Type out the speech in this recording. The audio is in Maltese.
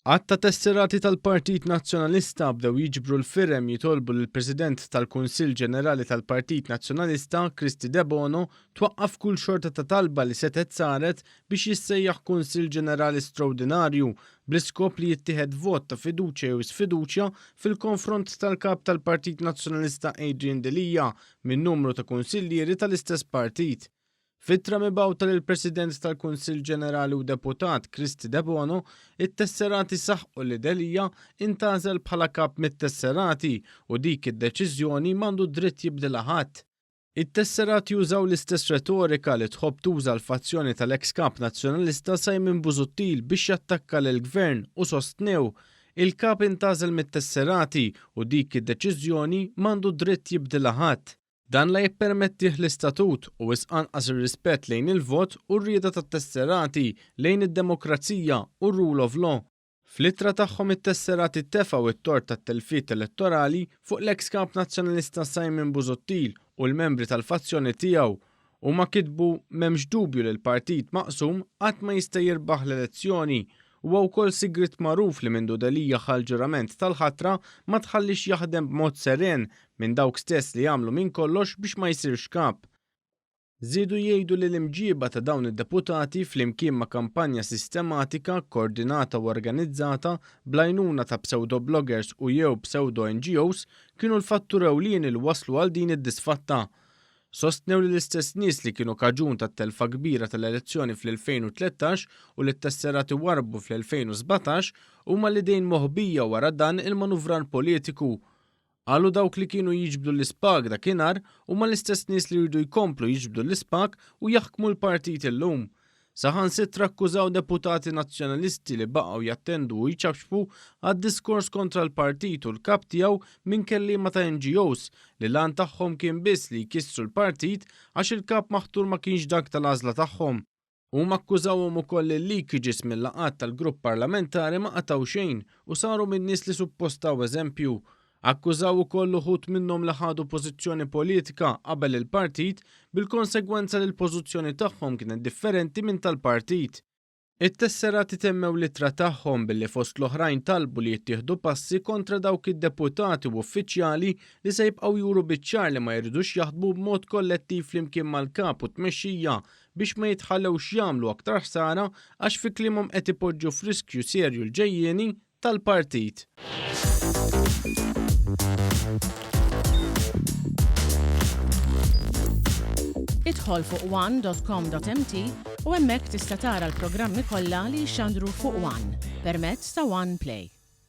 Għatta tesserati tal-Partit Nazzjonalista bdew jiġbru l-firem jitolbu lill-President tal-Kunsill Ġenerali tal-Partit Nazzjonalista, Kristi De Bono, twaqqaf kull xorta ta' talba li setet saret biex jissejjaħ Kunsill Ġenerali Straordinarju bl-iskop li jittieħed vot ta' fiduċja jew sfiduċja fil-konfront tal-kap tal-Partit Nazzjonalista Adrian Delija minn numru ta' kunsillieri tal-istess partit. Fittra mibgħuta lill-President tal-Kunsill Ġenerali u Deputat Kristi De Bono, it-tesserati saħħu li Delija intażel bħala kap mit-tesserati u dik id-deċiżjoni m'għandu dritt jibdilha ħadd. It-tesserati jużaw l-istess retorika li tħobb tuża l-fazzjoni tal-eks kap nazzjonalista Simon Busuttil biex jattakka lill-Gvern u sostnew il-kap intażel mit-tesserati u dik id-deċiżjoni m'għandu dritt jibdilha ħadd. Dan la jippermettih l-istatut u wisqanqas ir-rispett lejn il-vot u r-rieda tat-tesserati lejn id-demokrazija u r-rule of law. Fl-ittra tagħhom it-tesserati tefgħu it-tort tat-telfiet elettorali fuq l-eks kap nazzjonalista Simon Busuttil u l-membri tal-fazzjoni tiegħu u ma kitbu m'hemmx dubju li l-partit maqsum qatt ma jista' jirbaħ l-elezzjoni. Huwa wkoll sigriet magħruf li mindu Delija ħal ġurament tal-ħatra ma tħallix jaħdem b'mod seren minn dawk stess li jagħmlu minn kollox biex ma jsirx kap. Żiedu jgħidu li l-imġiba ta' dawn id-deputati flimkien ma' kampanja sistematika, koordinata u organizzata bl-għajnuna ta' pseudo-bloggers u jew pseudo-NGOs kienu l-fattur ewlieni li waslu għal din id-disfatta. Sostnew li l-istess nies li kienu kaġun tat-telfa kbira tal-elezzjoni fl-2013 u li t-tesserati warbu fl-2017 huma li dejn moħbija wara dan il-manuvran politiku. Qalu dawk li kienu jiġbdu l-ispag dakinhar huma l-istess nies li jridu jkomplu jiġbdu l-ispag u jaħkmu l-partit illum. Saħansitra akkużaw deputati nazzjonalisti li baqgħu jattendu u jċabxbu għad-diskors kontra l-partit u l-kap tiegħu minn kelliema ta' NGOs li lan tagħhom kien biss li jkissru l-partit għax il-kap maħtur ma kienx dak tal-għażla tagħhom. Huma akkużawhom ukoll il-leakages mill-laqgħat tal-grupp parlamentari ma qataw xejn u saru minn nies li suppostaw eżempju. Akkużaw ukoll uħud minnhom li ħadu pożizzjoni politika qabel il-partit bil-konsegwenza li l-pożizzjoni tagħhom kienet differenti minn tal-partit. It-tesserati temmew l-ittra tagħhom billi fost l-oħrajn talbu li jittieħdu passi kontra dawk id-deputati u uffiċjali li se jibqgħu juru biċ-ċar li ma jridux jaħdmu b'mod kollettiv flimkien mal-kap u tmexxija biex ma jitħallewx jagħmlu aktar ħsara għax fi klimhom qed ipoġġu f'riskju serju l-ġejjieni tal-partit. Idħol fuq one.com.mt u hemmhekk tista' tara l-programmi kollha li jxandru fuq One permezz ta' One Play.